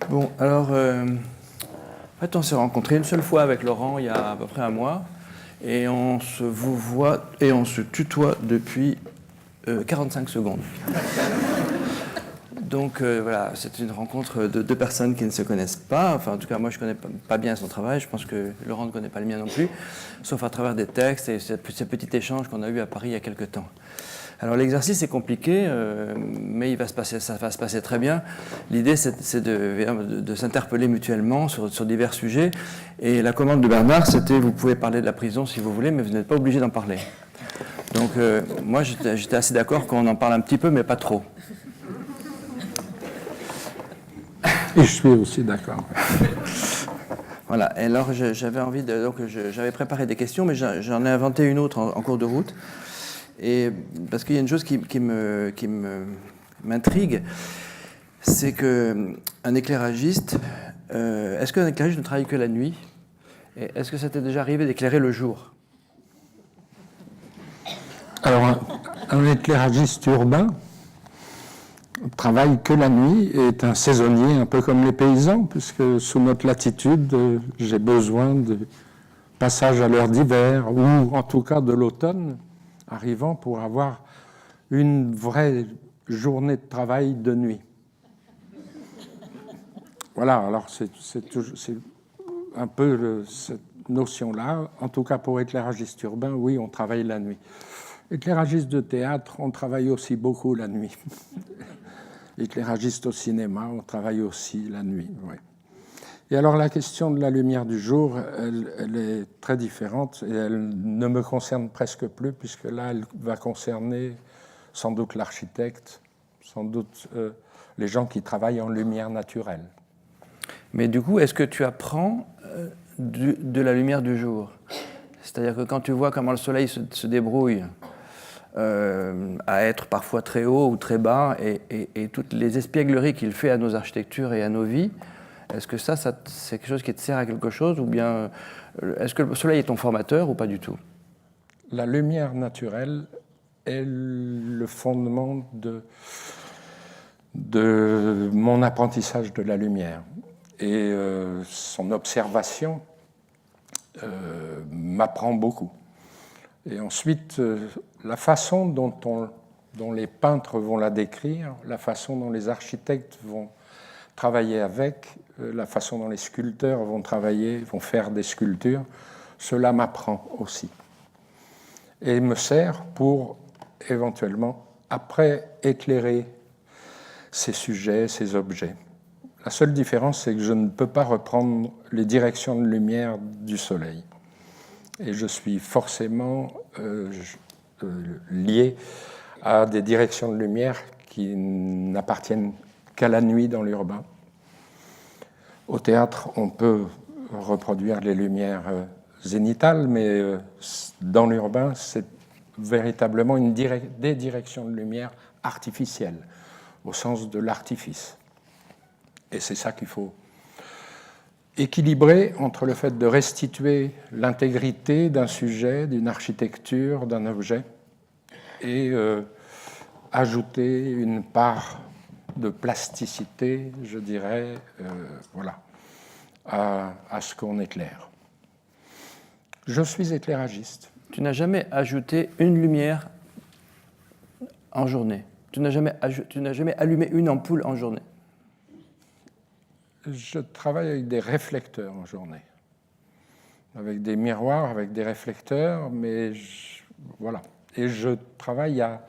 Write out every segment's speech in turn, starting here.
Bon, alors, en fait, on s'est rencontrés une seule fois avec Laurent il y a à peu près un mois, et on se vous voit et on se tutoie depuis 45 secondes. Donc voilà, c'est une rencontre de deux personnes qui ne se connaissent pas. Enfin, en tout cas, moi, je ne connais pas bien son travail. Je pense que Laurent ne connaît pas le mien non plus, sauf à travers des textes et ces petits échanges qu'on a eus à Paris il y a quelques temps. Alors l'exercice est compliqué, mais ça va se passer très bien. L'idée, c'est de s'interpeller mutuellement sur divers sujets. Et la commande de Bernard, c'était vous pouvez parler de la prison si vous voulez, mais vous n'êtes pas obligé d'en parler. Donc moi, j'étais assez d'accord qu'on en parle un petit peu, mais pas trop. Et je suis aussi d'accord. Voilà. Et alors j'avais envie donc j'avais préparé des questions, mais j'en ai inventé une autre en cours de route. Et parce qu'il y a une chose qui m'intrigue, c'est qu'un éclairagiste, est-ce qu'un éclairagiste ne travaille que la nuit? Et est-ce que ça t'est déjà arrivé d'éclairer le jour? Alors, un éclairagiste urbain travaille que la nuit et est un saisonnier, un peu comme les paysans, puisque sous notre latitude, j'ai besoin de passage à l'heure d'hiver, ou en tout cas de l'automne arrivant pour avoir une vraie journée de travail de nuit. Voilà, alors c'est un peu cette notion-là. En tout cas, pour éclairagiste urbain, oui, on travaille la nuit. Éclairagiste de théâtre, on travaille aussi beaucoup la nuit. Éclairagiste au cinéma, on travaille aussi la nuit, oui. Et alors la question de la lumière du jour, elle est très différente et elle ne me concerne presque plus, puisque là, elle va concerner sans doute l'architecte, sans doute les gens qui travaillent en lumière naturelle. Mais du coup, est-ce que tu apprends de la lumière du jour? C'est-à-dire que quand tu vois comment le soleil se débrouille à être parfois très haut ou très bas, et toutes les espiègleries qu'il fait à nos architectures et à nos vies, est-ce que ça c'est quelque chose qui te sert à quelque chose, ou bien est-ce que le soleil est ton formateur ou pas du tout? La lumière naturelle est le fondement de mon apprentissage de la lumière. Et son observation m'apprend beaucoup. Et ensuite, la façon dont les peintres vont la décrire, la façon dont les architectes vont travailler avec, la façon dont les sculpteurs vont faire des sculptures, cela m'apprend aussi. Et me sert pour, éventuellement, après éclairer ces sujets, ces objets. La seule différence, c'est que je ne peux pas reprendre les directions de lumière du soleil. Et je suis forcément lié à des directions de lumière qui n'appartiennent qu'à la nuit dans l'urbain. Au théâtre, on peut reproduire les lumières zénitales, mais dans l'urbain, c'est véritablement des directions de lumière artificielles, au sens de l'artifice. Et c'est ça qu'il faut équilibrer entre le fait de restituer l'intégrité d'un sujet, d'une architecture, d'un objet, et ajouter une part de plasticité, je dirais, voilà, à ce qu'on éclaire. Je suis éclairagiste. Tu n'as jamais ajouté une lumière en journée? Tu n'as jamais allumé une ampoule en journée? Je travaille avec des réflecteurs en journée, avec des miroirs, avec des réflecteurs, mais voilà. Et je travaille à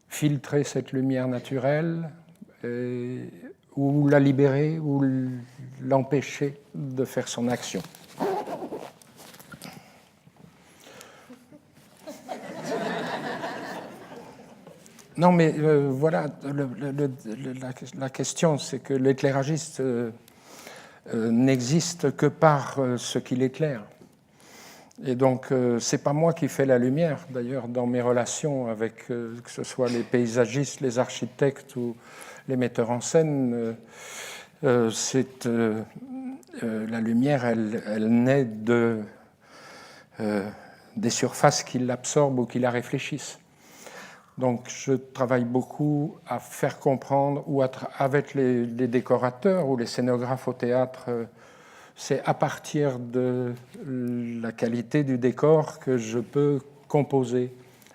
filtrer cette lumière naturelle, ou la libérer, ou l'empêcher de faire son action. Non, mais voilà, la question, c'est que l'éclairagiste n'existe que par ce qu'il éclaire. Et donc, c'est pas moi qui fais la lumière, d'ailleurs, dans mes relations avec, que ce soit les paysagistes, les architectes ou les metteurs en scène, la lumière, elle naît des surfaces qui l'absorbent ou qui la réfléchissent. Donc je travaille beaucoup à faire comprendre, ou avec les décorateurs ou les scénographes au théâtre, c'est à partir de la qualité du décor que je peux composer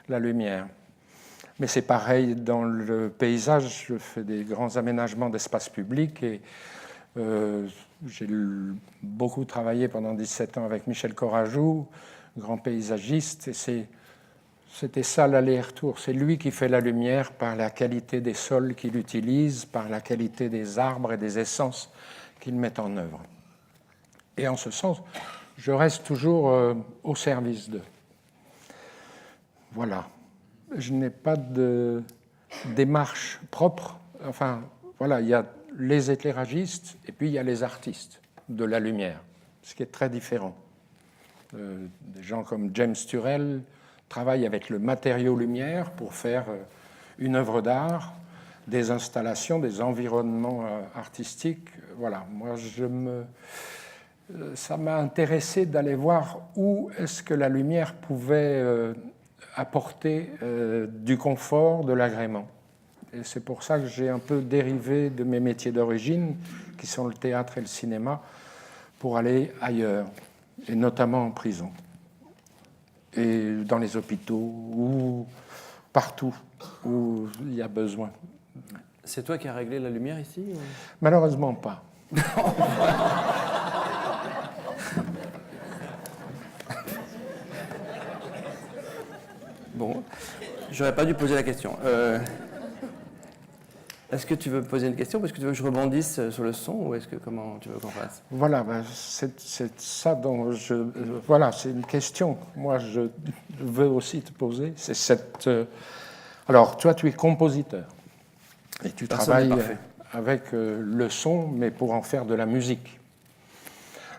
la lumière. Mais c'est pareil dans le paysage, je fais des grands aménagements d'espaces publics et j'ai beaucoup travaillé pendant 17 ans avec Michel Courajou, grand paysagiste, et c'était ça l'aller-retour. C'est lui qui fait la lumière par la qualité des sols qu'il utilise, par la qualité des arbres et des essences qu'il met en œuvre. Et en ce sens, je reste toujours au service d'eux. Voilà. Je n'ai pas de démarche propre. Enfin, voilà, il y a les éclairagistes et puis il y a les artistes de la lumière, ce qui est très différent. Des gens comme James Turrell travaillent avec le matériau lumière pour faire une œuvre d'art, des installations, des environnements artistiques. Voilà, moi ça m'a intéressé d'aller voir où est-ce que la lumière pouvait apporter du confort, de l'agrément. Et c'est pour ça que j'ai un peu dérivé de mes métiers d'origine, qui sont le théâtre et le cinéma, pour aller ailleurs, et notamment en prison, et dans les hôpitaux, ou partout où il y a besoin. C'est toi qui as réglé la lumière ici ou... Malheureusement pas. Bon, j'aurais pas dû poser la question. Est-ce que tu veux poser une question? Est-ce que tu veux que je rebondisse sur le son ou est-ce que comment tu veux qu'on fasse? Voilà, ben c'est ça dont voilà, c'est une question que moi je veux aussi te poser. C'est cette. Alors, toi, tu es compositeur et tu travailles avec le son, mais pour en faire de la musique.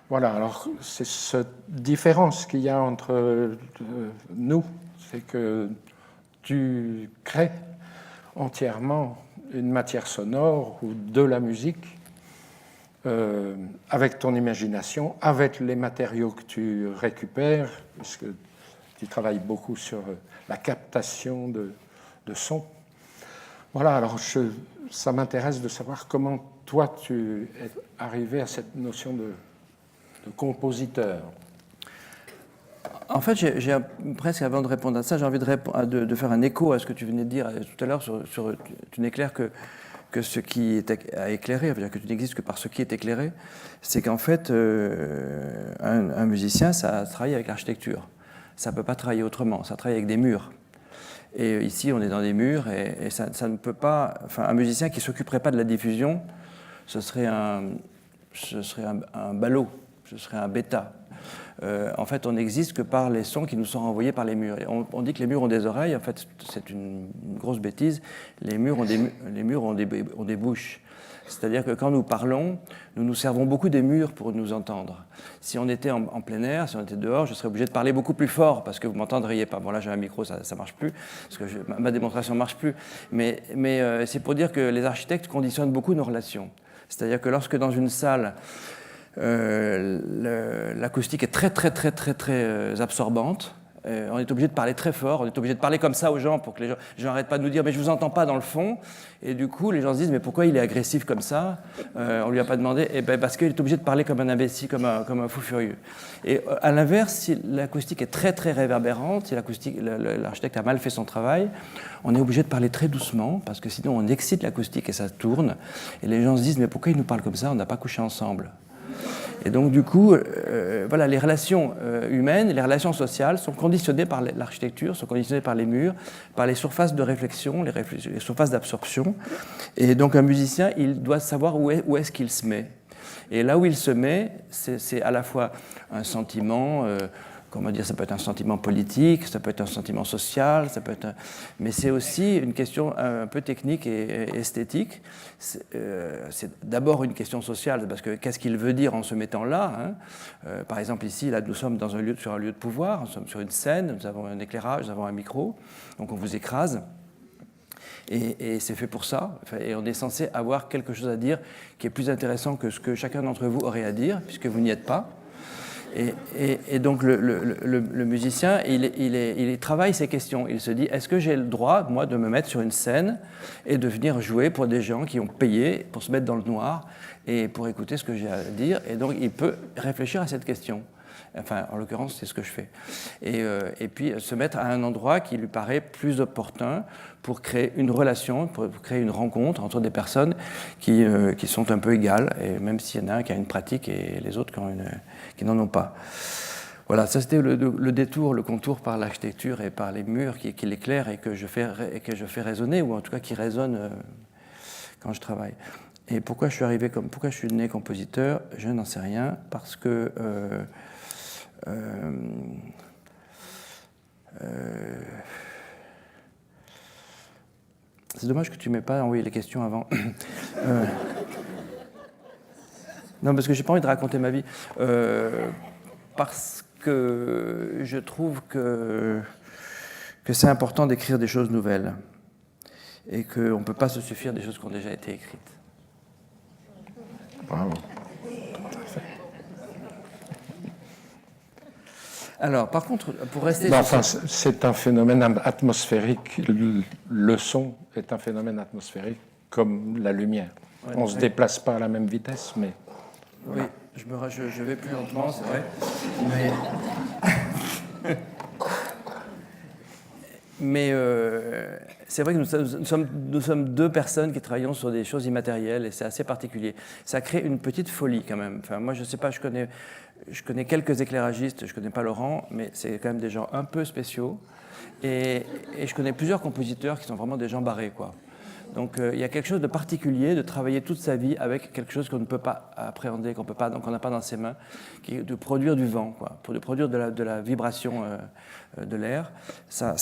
Voilà. Alors, c'est cette différence qu'il y a entre nous, c'est que tu crées entièrement une matière sonore ou de la musique avec ton imagination, avec les matériaux que tu récupères, puisque tu travailles beaucoup sur la captation de son. Voilà, alors ça m'intéresse de savoir comment toi tu es arrivé à cette notion de compositeur. En fait, presque avant de répondre à ça, j'ai envie de faire un écho à ce que tu venais de dire tout à l'heure. Tu n'éclaires que ce qui est à éclairer, c'est-à-dire que tu n'existes que par ce qui est éclairé. C'est qu'en fait, un musicien, ça travaille avec l'architecture. Ça ne peut pas travailler autrement, ça travaille avec des murs. Et ici, on est dans des murs et ça ne peut pas... Enfin, un musicien qui ne s'occuperait pas de la diffusion, ce serait un ballot, ce serait un bêta. En fait, on n'existe que par les sons qui nous sont renvoyés par les murs. Et on dit que les murs ont des oreilles. En fait, c'est une grosse bêtise. Les murs ont des bouches. C'est-à-dire que quand nous parlons, nous nous servons beaucoup des murs pour nous entendre. Si on était en plein air, si on était dehors, je serais obligé de parler beaucoup plus fort parce que vous ne m'entendriez pas. Bon, là, j'ai un micro, ça ne marche plus, parce que ma démonstration ne marche plus. Mais c'est pour dire que les architectes conditionnent beaucoup nos relations. C'est-à-dire que lorsque dans une salle, l'acoustique est très, très, très, très, très absorbante, on est obligé de parler très fort, on est obligé de parler comme ça aux gens pour que les gens n'arrêtent pas de nous dire « mais je ne vous entends pas dans le fond ». Et du coup, les gens se disent « mais pourquoi il est agressif comme ça ?» On ne lui a pas demandé. Et ben parce qu'il est obligé de parler comme un imbécile, comme un fou furieux. Et à l'inverse, si l'acoustique est très très réverbérante, si l'architecte a mal fait son travail, on est obligé de parler très doucement parce que sinon on excite l'acoustique et ça tourne. Et les gens se disent « mais pourquoi il nous parle comme ça? On n'a pas couché ensemble ». Et donc, du coup, voilà, les relations humaines, les relations sociales sont conditionnées par l'architecture, sont conditionnées par les murs, par les surfaces de réflexion, les surfaces d'absorption. Et donc, un musicien, il doit savoir où est-ce qu'il se met. Et là où il se met, c'est à la fois un sentiment... comment dire, ça peut être un sentiment politique, ça peut être un sentiment social, mais c'est aussi une question un peu technique et esthétique. C'est d'abord une question sociale, parce que qu'est-ce qu'il veut dire en se mettant là, hein? Par exemple, ici, là, nous sommes sur un lieu de pouvoir, nous sommes sur une scène, nous avons un éclairage, nous avons un micro, donc on vous écrase. Et c'est fait pour ça, et on est censé avoir quelque chose à dire qui est plus intéressant que ce que chacun d'entre vous aurait à dire, puisque vous n'y êtes pas. Et donc le musicien, il travaille ces questions. Il se dit, est-ce que j'ai le droit, moi, de me mettre sur une scène et de venir jouer pour des gens qui ont payé pour se mettre dans le noir et pour écouter ce que j'ai à dire. Et donc il peut réfléchir à cette question. Enfin, en l'occurrence, c'est ce que je fais. Et puis se mettre à un endroit qui lui paraît plus opportun pour créer une relation, pour créer une rencontre entre des personnes qui sont un peu égales, et même s'il y en a un qui a une pratique et les autres qui n'en ont pas. Voilà, ça c'était le détour, le contour par l'architecture et par les murs qui l'éclairent et que je fais résonner, ou en tout cas qui résonnent quand je travaille. Et pourquoi je suis né compositeur, je n'en sais rien, parce que c'est dommage que tu ne m'aies pas envoyé les questions avant. Non, parce que j'ai pas envie de raconter ma vie. Parce que je trouve que c'est important d'écrire des choses nouvelles et qu'on ne peut pas se suffire des choses qui ont déjà été écrites. Bravo. Alors, par contre, pour rester... c'est un phénomène atmosphérique. Le son est un phénomène atmosphérique comme la lumière. Ouais, on ne se déplace pas à la même vitesse, mais... Voilà. Oui, je vais plus lentement, c'est vrai. Mais c'est vrai que nous sommes deux personnes qui travaillons sur des choses immatérielles et c'est assez particulier. Ça crée une petite folie quand même. Enfin, moi, je ne sais pas, je connais quelques éclairagistes, je ne connais pas Laurent, mais c'est quand même des gens un peu spéciaux. Et je connais plusieurs compositeurs qui sont vraiment des gens barrés, quoi. Donc il y a quelque chose de particulier de travailler toute sa vie avec quelque chose qu'on ne peut pas appréhender, qu'on n'a pas dans ses mains, qui est de produire du vent, quoi, pour de produire de la vibration de l'air. Ça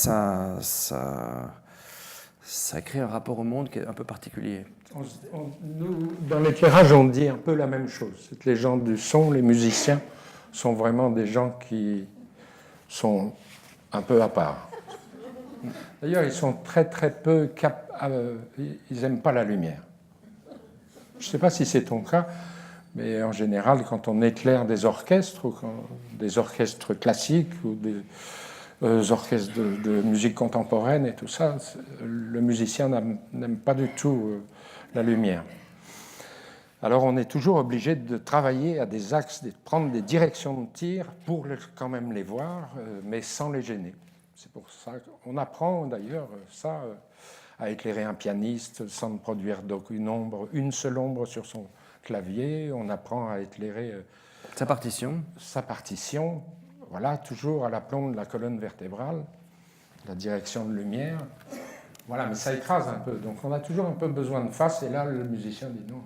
crée un rapport au monde qui est un peu particulier. Nous, dans l'éclairage, on dit un peu la même chose. C'est que les gens du son, les musiciens, sont vraiment des gens qui sont un peu à part. D'ailleurs, ils sont très très peu ils n'aiment pas la lumière. Je ne sais pas si c'est ton cas, mais en général, quand on éclaire des orchestres, ou des orchestres classiques ou des orchestres de musique contemporaine et tout ça, le musicien n'aime pas du tout la lumière. Alors on est toujours obligé de travailler à des axes, de prendre des directions de tir pour quand même les voir, mais sans les gêner. C'est pour ça qu'on apprend d'ailleurs ça, à éclairer un pianiste sans produire d'aucune ombre, une seule ombre sur son clavier. On apprend à éclairer sa partition. Voilà, toujours à l'aplomb de la colonne vertébrale, la direction de lumière. Voilà, mais ça écrase un peu. Donc on a toujours un peu besoin de face, et là le musicien dit non.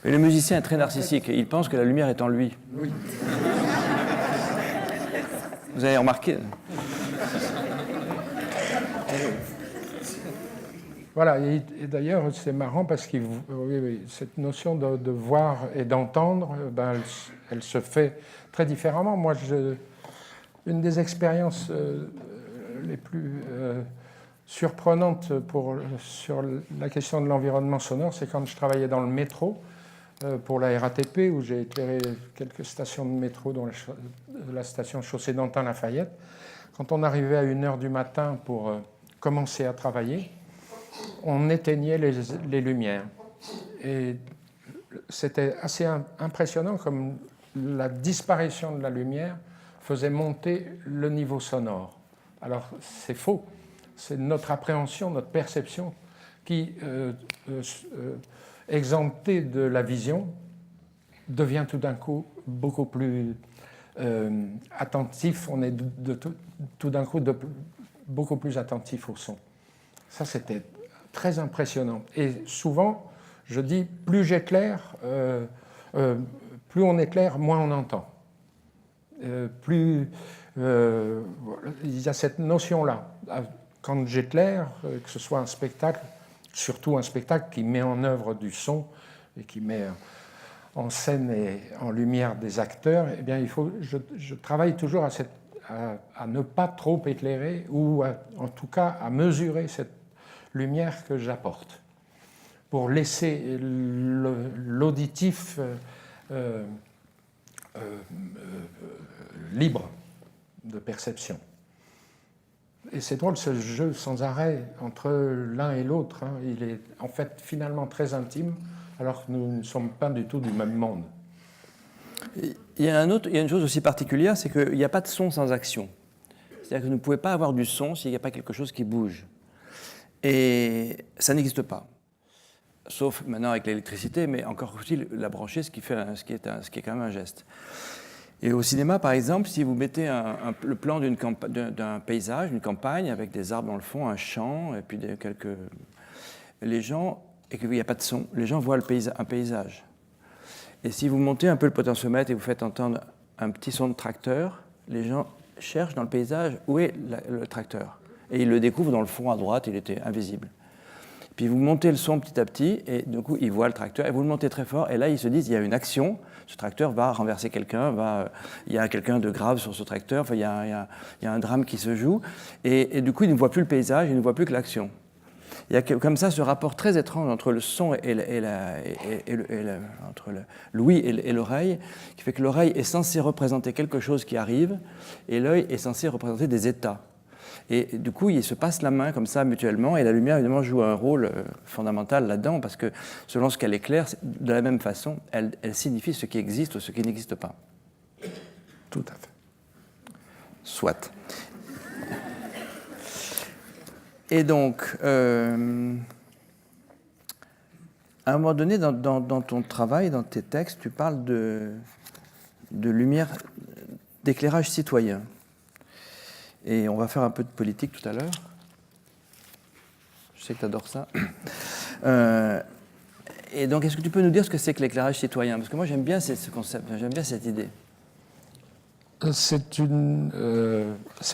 Mais le musicien est très narcissique. Il pense que la lumière est en lui. Oui. Vous avez remarqué ? Voilà, et d'ailleurs, c'est marrant parce que cette notion de voir et d'entendre, elle se fait très différemment. Moi, une des expériences les plus surprenantes sur la question de l'environnement sonore, c'est quand je travaillais dans le métro pour la RATP, où j'ai éclairé quelques stations de métro, dont la station Chaussée d'Antin-Lafayette. Quand on arrivait à 1h du matin pour commencer à travailler, on éteignait les lumières. Et c'était assez impressionnant comme la disparition de la lumière faisait monter le niveau sonore. Alors c'est faux, c'est notre appréhension, notre perception qui, exemptée de la vision, devient tout d'un coup beaucoup plus attentif, on est tout d'un coup beaucoup plus attentif au son. Ça, c'était très impressionnant. Et souvent, je dis, plus j'éclaire, plus on éclaire, moins on entend. Il y a cette notion-là. Quand j'éclaire, que ce soit un spectacle, surtout un spectacle qui met en œuvre du son et qui met en scène et en lumière des acteurs, eh bien, je travaille toujours à ne pas trop éclairer, ou en tout cas à mesurer cette lumière que j'apporte, pour laisser l'auditif libre de perception. Et c'est drôle, ce jeu sans arrêt entre l'un et l'autre, hein, il est en fait finalement très intime, alors que nous ne sommes pas du tout du même monde. Il y a une chose aussi particulière, c'est qu'il n'y a pas de son sans action. C'est-à-dire que vous ne pouvez pas avoir du son s'il n'y a pas quelque chose qui bouge. Et ça n'existe pas. Sauf maintenant avec l'électricité, mais encore faut-il la brancher, ce qui est quand même un geste. Et au cinéma, par exemple, si vous mettez le plan d'un paysage, d'une campagne, avec des arbres dans le fond, un champ, et puis les gens, et qu'il n'y a pas de son, les gens voient un paysage. Et si vous montez un peu le potentiomètre et vous faites entendre un petit son de tracteur, les gens cherchent dans le paysage où est le tracteur. Et ils le découvrent dans le fond à droite, il était invisible. Puis vous montez le son petit à petit, et du coup, ils voient le tracteur, et vous le montez très fort, et là, ils se disent, il y a une action, ce tracteur va renverser quelqu'un, il y a quelqu'un de grave sur ce tracteur, enfin, il y a un drame qui se joue, et du coup, ils ne voient plus le paysage, ils ne voient plus que l'action. Il y a comme ça ce rapport très étrange entre le son entre l'ouïe et l'oreille, qui fait que l'oreille est censée représenter quelque chose qui arrive, et l'œil est censé représenter des états. Et du coup, ils se passent la main comme ça mutuellement, et la lumière, évidemment, joue un rôle fondamental là-dedans, parce que selon ce qu'elle éclaire, de la même façon, elle signifie ce qui existe ou ce qui n'existe pas. Tout à fait. Soit. Et donc, à un moment donné, dans ton travail, dans tes textes, tu parles de lumière, d'éclairage citoyen. Et on va faire un peu de politique tout à l'heure. Je sais que tu adores ça. Et donc, est-ce que tu peux nous dire ce que c'est que l'éclairage citoyen? Parce que moi, j'aime bien ce concept, j'aime bien cette idée. C'est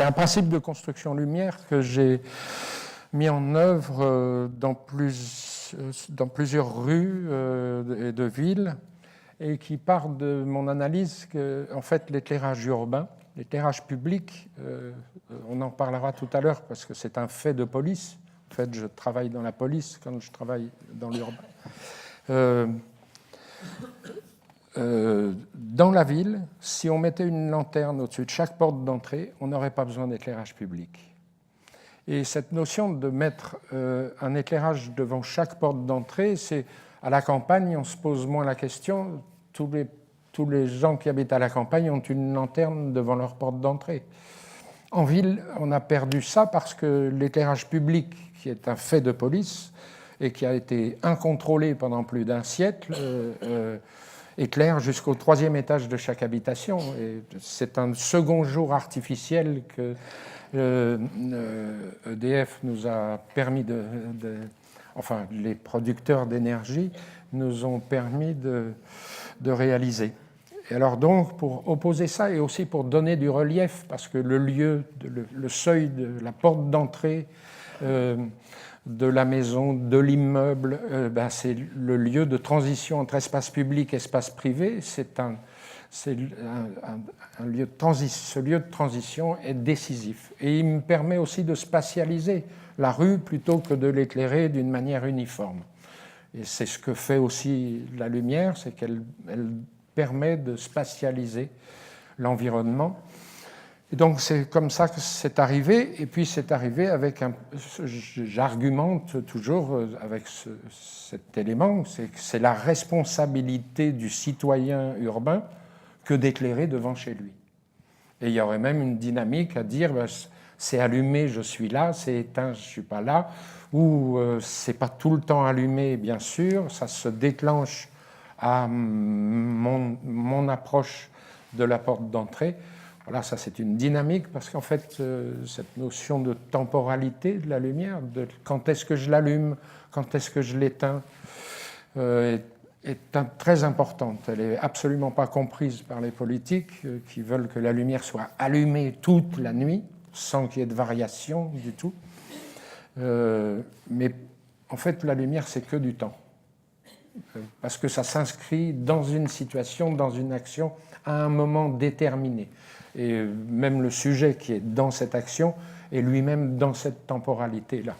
un principe de construction lumière que j'ai mis en œuvre dans plusieurs rues et de villes, et qui part de mon analyse que, en fait, l'éclairage urbain, l'éclairage public, on en parlera tout à l'heure parce que c'est un fait de police. En fait, je travaille dans la police quand je travaille dans l'urbain. Dans la ville, si on mettait une lanterne au-dessus de chaque porte d'entrée, on n'aurait pas besoin d'éclairage public. Et cette notion de mettre un éclairage devant chaque porte d'entrée, c'est à la campagne, on se pose moins la question. Tous les gens qui habitent à la campagne ont une lanterne devant leur porte d'entrée. En ville, on a perdu ça parce que l'éclairage public, qui est un fait de police et qui a été incontrôlé pendant plus d'un siècle, éclaire jusqu'au 3e étage de chaque habitation. Et c'est un second jour artificiel que EDF nous a permis enfin, les producteurs d'énergie nous ont permis de réaliser. Et alors donc, pour opposer ça et aussi pour donner du relief, parce que le seuil de la porte d'entrée de la maison, de l'immeuble, c'est le lieu de transition entre espace public et espace privé. Ce lieu de transition est décisif. Et il me permet aussi de spatialiser la rue plutôt que de l'éclairer d'une manière uniforme. Et c'est ce que fait aussi la lumière, c'est qu'elle permet de spatialiser l'environnement. Et donc c'est comme ça que c'est arrivé, et puis c'est arrivé avec j'argumente toujours avec cet élément, c'est que c'est la responsabilité du citoyen urbain que d'éclairer devant chez lui. Et il y aurait même une dynamique à dire, c'est allumé, je suis là, c'est éteint, je ne suis pas là, ou c'est pas tout le temps allumé, bien sûr, ça se déclenche à mon approche de la porte d'entrée. Voilà, ça c'est une dynamique parce qu'en fait, cette notion de temporalité de la lumière, de quand est-ce que je l'allume, quand est-ce que je l'éteins, est très importante. Elle n'est absolument pas comprise par les politiques qui veulent que la lumière soit allumée toute la nuit, sans qu'il y ait de variation du tout. Mais en fait, la lumière, c'est que du temps. Parce que ça s'inscrit dans une situation, dans une action, à un moment déterminé. Et même le sujet qui est dans cette action est lui-même dans cette temporalité-là.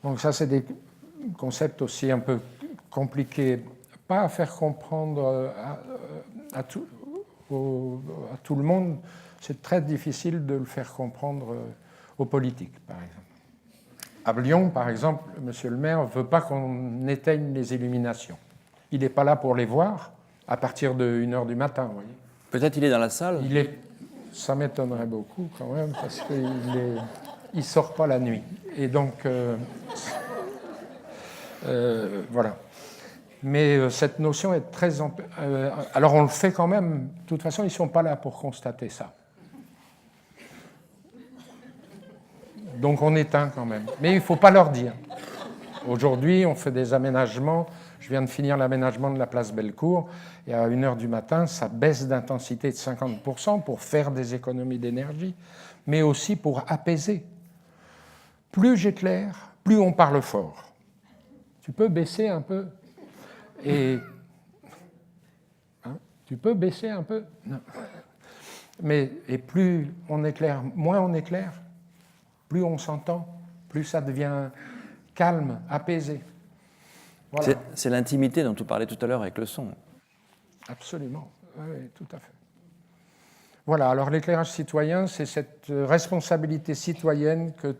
Donc ça, c'est des concepts aussi un peu compliqués, pas à faire comprendre à tout le monde, c'est très difficile de le faire comprendre aux politiques, par exemple. À Lyon, par exemple, M. le maire ne veut pas qu'on éteigne les illuminations. Il n'est pas là pour les voir à partir de 1h du matin. Vous voyez. Peut-être il est dans la salle. Ça m'étonnerait beaucoup quand même, parce qu'il ne sort pas la nuit. Et donc, voilà. Mais cette notion est très... alors on le fait quand même. De toute façon, ils ne sont pas là pour constater ça. Donc on éteint quand même. Mais il ne faut pas leur dire. Aujourd'hui, on fait des aménagements. Je viens de finir l'aménagement de la place Bellecour. Et à 1h du matin, ça baisse d'intensité de 50% pour faire des économies d'énergie, mais aussi pour apaiser. Plus j'éclaire, plus on parle fort. Tu peux baisser un peu. Et tu peux baisser un peu. Non. Et plus on éclaire, moins on éclaire, plus on s'entend, plus ça devient calme, apaisé. Voilà. C'est l'intimité dont tu parlais tout à l'heure avec le son. Absolument, oui, tout à fait. Voilà, alors l'éclairage citoyen, c'est cette responsabilité citoyenne que...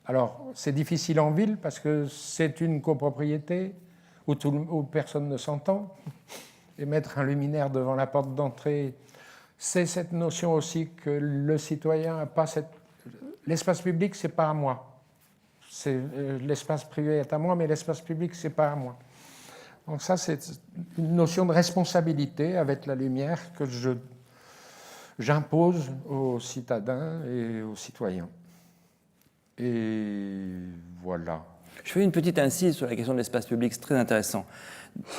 Alors, c'est difficile en ville parce que c'est une copropriété où personne ne s'entend. Et mettre un luminaire devant la porte d'entrée, c'est cette notion aussi que le citoyen n'a pas cette... L'espace public, c'est pas à moi. L'espace privé est à moi, mais l'espace public, c'est pas à moi. Donc ça, c'est une notion de responsabilité avec la lumière que j'impose aux citadins et aux citoyens. Et voilà. Je fais une petite incise sur la question de l'espace public, c'est très intéressant.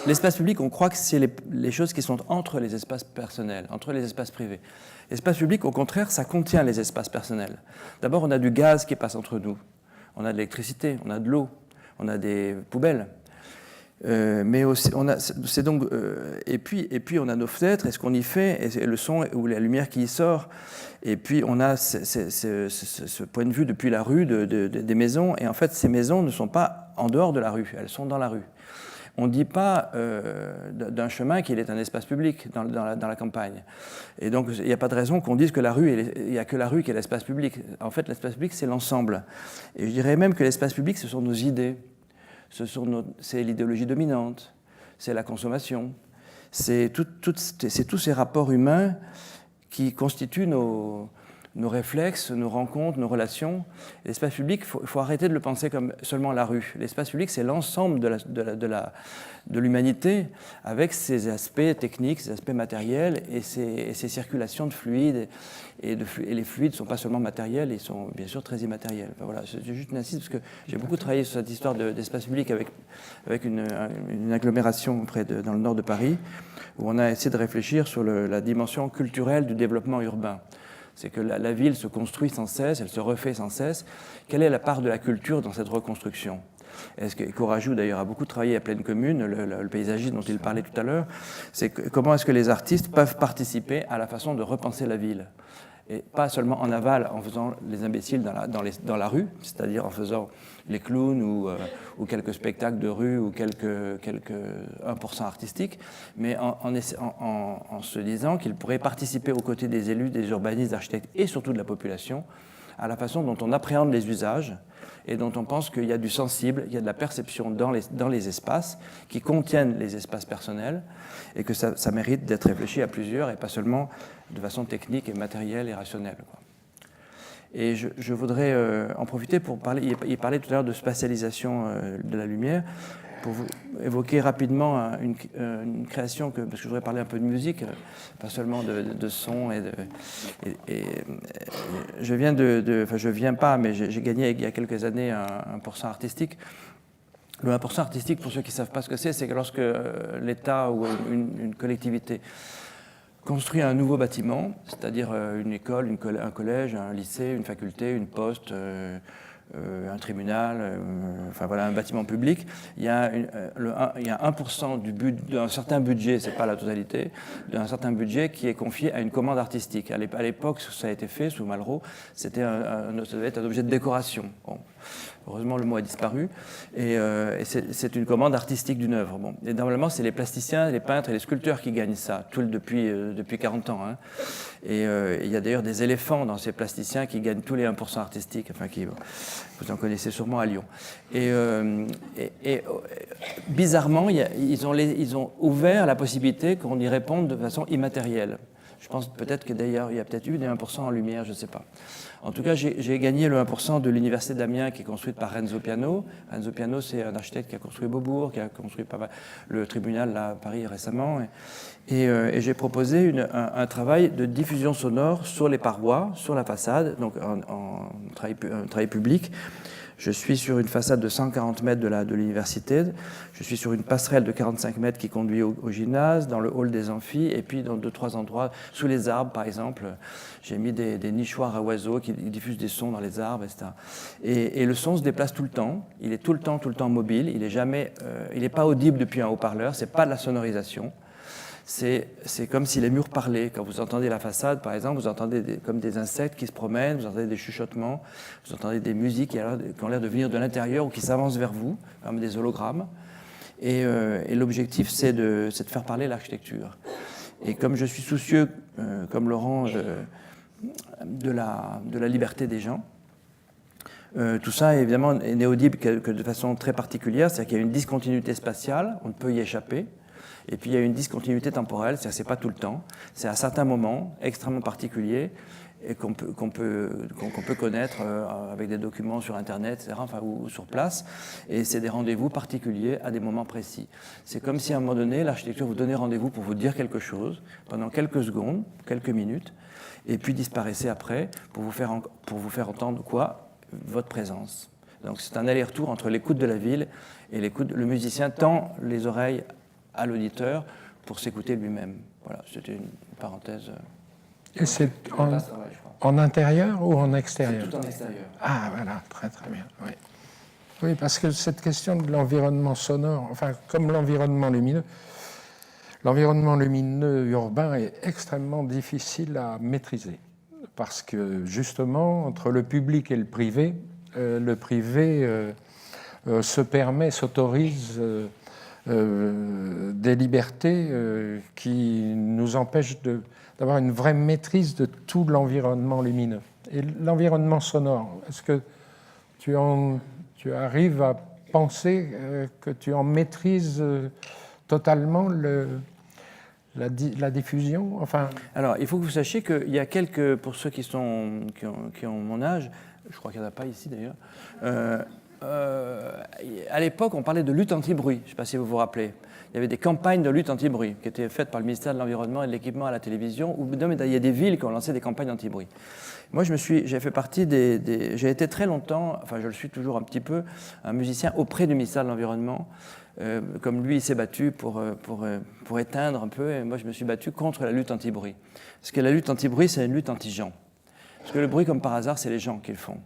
L'espace public, on croit que c'est les choses qui sont entre les espaces personnels, entre les espaces privés. L'espace public, au contraire, ça contient les espaces personnels. D'abord, on a du gaz qui passe entre nous. On a de l'électricité, on a de l'eau, on a des poubelles. Mais aussi, et puis on a nos fenêtres et ce qu'on y fait, et le son ou la lumière qui y sort. Et puis on a ce point de vue depuis la rue des maisons. Et en fait, ces maisons ne sont pas en dehors de la rue, elles sont dans la rue. On ne dit pas d'un chemin qu'il est un espace public dans la campagne. Et donc, il n'y a pas de raison qu'on dise que il n'y a que la rue qui est l'espace public. En fait, l'espace public, c'est l'ensemble. Et je dirais même que l'espace public, ce sont nos idées. C'est l'idéologie dominante, c'est la consommation, c'est tous ces rapports humains qui constituent nos réflexes, nos rencontres, nos relations. L'espace public, il faut arrêter de le penser comme seulement la rue. L'espace public, c'est l'ensemble de l'humanité avec ses aspects techniques, ses aspects matériels et ses circulations de fluides. Et les fluides ne sont pas seulement matériels, ils sont bien sûr très immatériels. Enfin, voilà, c'est juste une insiste parce que j'ai beaucoup travaillé sur cette histoire d'espace public avec une agglomération dans le nord de Paris, où on a essayé de réfléchir sur la dimension culturelle du développement urbain. C'est que la ville se construit sans cesse, elle se refait sans cesse. Quelle est la part de la culture dans cette reconstruction ? Corajou, d'ailleurs, a beaucoup travaillé à Pleine Commune, le paysagiste dont il parlait tout à l'heure. C'est comment est-ce que les artistes peuvent participer à la façon de repenser la ville ? Et pas seulement en aval, en faisant les imbéciles dans la rue, c'est-à-dire en faisant les clowns ou quelques spectacles de rue ou quelques 1% artistiques, mais en se disant qu'ils pourraient participer aux côtés des élus, des urbanistes, des architectes et surtout de la population à la façon dont on appréhende les usages et dont on pense qu'il y a du sensible, il y a de la perception dans les espaces qui contiennent les espaces personnels et que ça mérite d'être réfléchi à plusieurs et pas seulement de façon technique et matérielle et rationnelle, quoi. Et je voudrais en profiter pour parler, il parlait tout à l'heure de spatialisation de la lumière, pour vous évoquer rapidement une création, parce que je voudrais parler un peu de musique, pas seulement de son. Je viens pas, mais j'ai gagné il y a quelques années un % artistique. Le 1% artistique, pour ceux qui ne savent pas ce que c'est que lorsque l'État ou une collectivité construit un nouveau bâtiment, c'est-à-dire une école, un collège, un lycée, une faculté, une poste, un tribunal, enfin voilà, un bâtiment public, il y a 1% d'un certain budget, c'est pas la totalité, d'un certain budget qui est confié à une commande artistique. À l'époque, ça a été fait sous Malraux, ça devait être un objet de décoration. Bon. Heureusement, le mot a disparu. Et c'est une commande artistique d'une œuvre. Bon. Et normalement, c'est les plasticiens, les peintres et les sculpteurs qui gagnent ça, depuis 40 ans. Hein. Et il y a d'ailleurs des éléphants dans ces plasticiens qui gagnent tous les 1% artistiques. Enfin, vous en connaissez sûrement à Lyon. Et bizarrement, ils ont ouvert la possibilité qu'on y réponde de façon immatérielle. Je pense peut-être que d'ailleurs, il y a peut-être eu des 1% en lumière, je ne sais pas. En tout cas, j'ai gagné le 1% de l'Université d'Amiens qui est construite par Renzo Piano. Renzo Piano, c'est un architecte qui a construit Beaubourg, qui a construit pas mal, le tribunal là, à Paris récemment. Et j'ai proposé un travail de diffusion sonore sur les parois, sur la façade, donc un travail public. Je suis sur une façade de 140 mètres de l'université, je suis sur une passerelle de 45 mètres qui conduit au gymnase, dans le hall des amphis, et puis dans 2-3 endroits, sous les arbres par exemple, j'ai mis des nichoirs à oiseaux qui diffusent des sons dans les arbres, etc. Et le son se déplace tout le temps, il est tout le temps mobile, il n'est pas audible depuis un haut-parleur, c'est pas de la sonorisation. C'est comme si les murs parlaient. Quand vous entendez la façade, par exemple, vous entendez comme des insectes qui se promènent, vous entendez des chuchotements, vous entendez des musiques qui ont l'air de venir de l'intérieur ou qui s'avancent vers vous, comme des hologrammes. Et l'objectif, c'est de faire parler l'architecture. Et comme je suis soucieux, comme Laurent, de la liberté des gens, tout ça, évidemment, n'est audible que de façon très particulière, c'est-à-dire qu'il y a une discontinuité spatiale, on ne peut y échapper. Et puis il y a une discontinuité temporelle, c'est-à-dire que ce n'est pas tout le temps, c'est à certains moments extrêmement particuliers et qu'on peut connaître avec des documents sur Internet, etc., enfin, ou sur place. Et c'est des rendez-vous particuliers à des moments précis. C'est comme si à un moment donné, l'architecture vous donnait rendez-vous pour vous dire quelque chose pendant quelques secondes, quelques minutes, et puis disparaissait après pour vous faire entendre quoi ? Votre présence. Donc c'est un aller-retour entre l'écoute de la ville et l'écoute. Le musicien tend les oreilles à l'auditeur pour s'écouter lui-même. Voilà, c'était une parenthèse. Et c'est en intérieur ou en extérieur ? C'est tout en extérieur. Ah, voilà, très très bien. Oui. Oui, parce que cette question de l'environnement sonore, enfin, comme l'environnement lumineux urbain est extrêmement difficile à maîtriser. Parce que, justement, entre le public et le privé s'autorise des libertés qui nous empêchent d'avoir une vraie maîtrise de tout l'environnement lumineux. Et l'environnement sonore, est-ce que tu arrives à penser que tu en maîtrises totalement la diffusion, enfin... Alors, il faut que vous sachiez qu'il y a pour ceux qui ont mon âge, je crois qu'il n'y en a pas ici d'ailleurs, à l'époque, on parlait de lutte anti-bruit, je ne sais pas si vous vous rappelez. Il y avait des campagnes de lutte anti-bruit qui étaient faites par le ministère de l'Environnement et de l'Équipement à la télévision, où il y a des villes qui ont lancé des campagnes anti-bruit. Moi, j'ai fait partie j'ai été très longtemps, enfin je le suis toujours un petit peu, un musicien auprès du ministère de l'Environnement. Comme lui, il s'est battu pour éteindre un peu, et moi, je me suis battu contre la lutte anti-bruit. Parce que la lutte anti-bruit, c'est une lutte anti-gens. Parce que le bruit, comme par hasard, c'est les gens qui le font.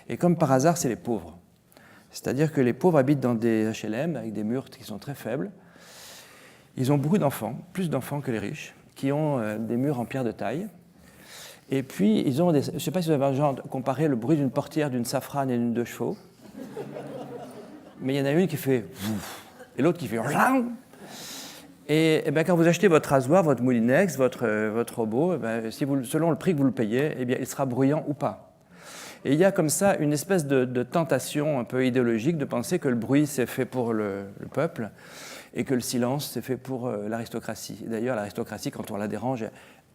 Et comme par hasard, c'est les pauvres. C'est-à-dire que les pauvres habitent dans des HLM avec des murs qui sont très faibles. Ils ont beaucoup d'enfants, plus d'enfants que les riches, qui ont des murs en pierre de taille. Et puis, ils ont je ne sais pas si vous avez comparé le bruit d'une portière, d'une safrane et d'une 2 chevaux. Mais il y en a une qui fait vouf, et l'autre qui fait rlang. Et bien, quand vous achetez votre rasoir, votre moulinex, votre robot, selon le prix que vous le payez, il sera bruyant ou pas. Et il y a comme ça une espèce de tentation un peu idéologique de penser que le bruit, c'est fait pour le peuple et que le silence, c'est fait pour l'aristocratie. Et d'ailleurs, l'aristocratie, quand on la dérange,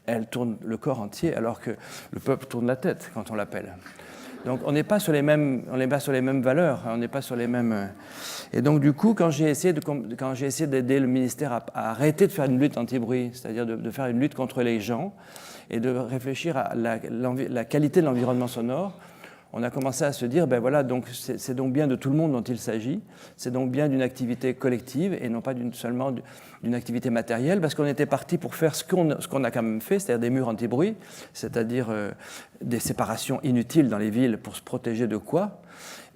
elle tourne le corps entier, alors que le peuple tourne la tête quand on l'appelle. Donc on n'est pas sur les mêmes valeurs, on n'est pas sur les mêmes... Et donc du coup, quand j'ai essayé d'aider le ministère à arrêter de faire une lutte anti-bruit, c'est-à-dire de faire une lutte contre les gens, et de réfléchir à la qualité de l'environnement sonore, on a commencé à se dire, ben voilà, donc c'est donc bien de tout le monde dont il s'agit, c'est donc bien d'une activité collective et non pas seulement d'une activité matérielle, parce qu'on était parti pour faire ce qu'on a quand même fait, c'est-à-dire des murs anti-bruit, c'est-à-dire des séparations inutiles dans les villes pour se protéger de quoi,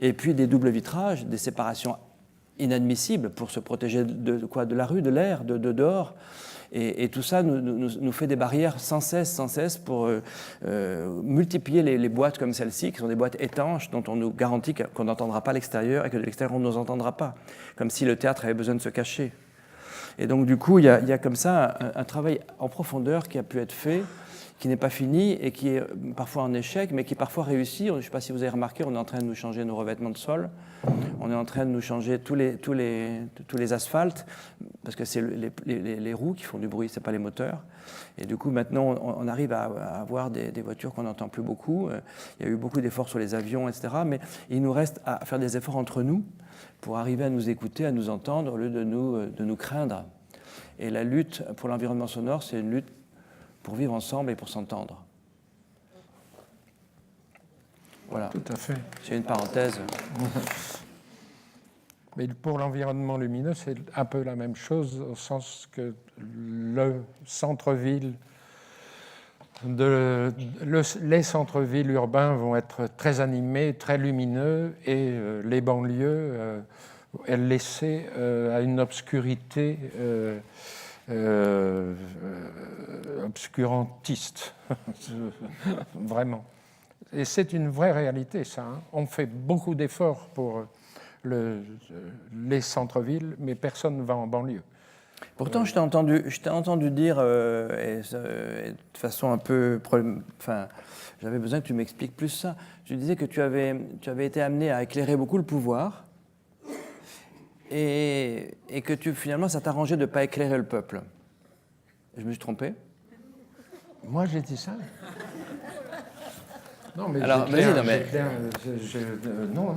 et puis des doubles vitrages, des séparations inadmissibles pour se protéger de quoi, de la rue, de l'air, de dehors. Et tout ça nous fait des barrières sans cesse pour multiplier les boîtes comme celle-ci, qui sont des boîtes étanches dont on nous garantit qu'on n'entendra pas l'extérieur et que de l'extérieur on ne nous entendra pas, comme si le théâtre avait besoin de se cacher. Et donc du coup, il y a comme ça un travail en profondeur qui a pu être fait, qui n'est pas fini et qui est parfois en échec, mais qui parfois réussit. Je ne sais pas si vous avez remarqué, on est en train de nous changer nos revêtements de sol, on est en train de nous changer tous les asphaltes, parce que c'est les roues qui font du bruit, ce n'est pas les moteurs. Et du coup, maintenant, on arrive à avoir des voitures qu'on n'entend plus beaucoup. Il y a eu beaucoup d'efforts sur les avions, etc. Mais il nous reste à faire des efforts entre nous pour arriver à nous écouter, à nous entendre, au lieu de nous craindre. Et la lutte pour l'environnement sonore, c'est une lutte pour vivre ensemble et pour s'entendre. Voilà. Tout à fait. C'est une parenthèse. Mais pour l'environnement lumineux, c'est un peu la même chose, au sens que le centre-ville, les centres-villes urbains vont être très animés, très lumineux, et les banlieues, laissées à une obscurité obscurantiste, vraiment. Et c'est une vraie réalité, ça. Hein. On fait beaucoup d'efforts pour les centres-villes, mais personne ne va en banlieue. Pourtant, je t'ai entendu dire, de façon un peu... Enfin, j'avais besoin que tu m'expliques plus ça. Tu disais que tu avais été amené à éclairer beaucoup le pouvoir et que finalement, ça t'arrangeait de ne pas éclairer le peuple. Je me suis trompé? Moi, j'ai dit ça. Non, mais alors, vas-y, non, mais... non,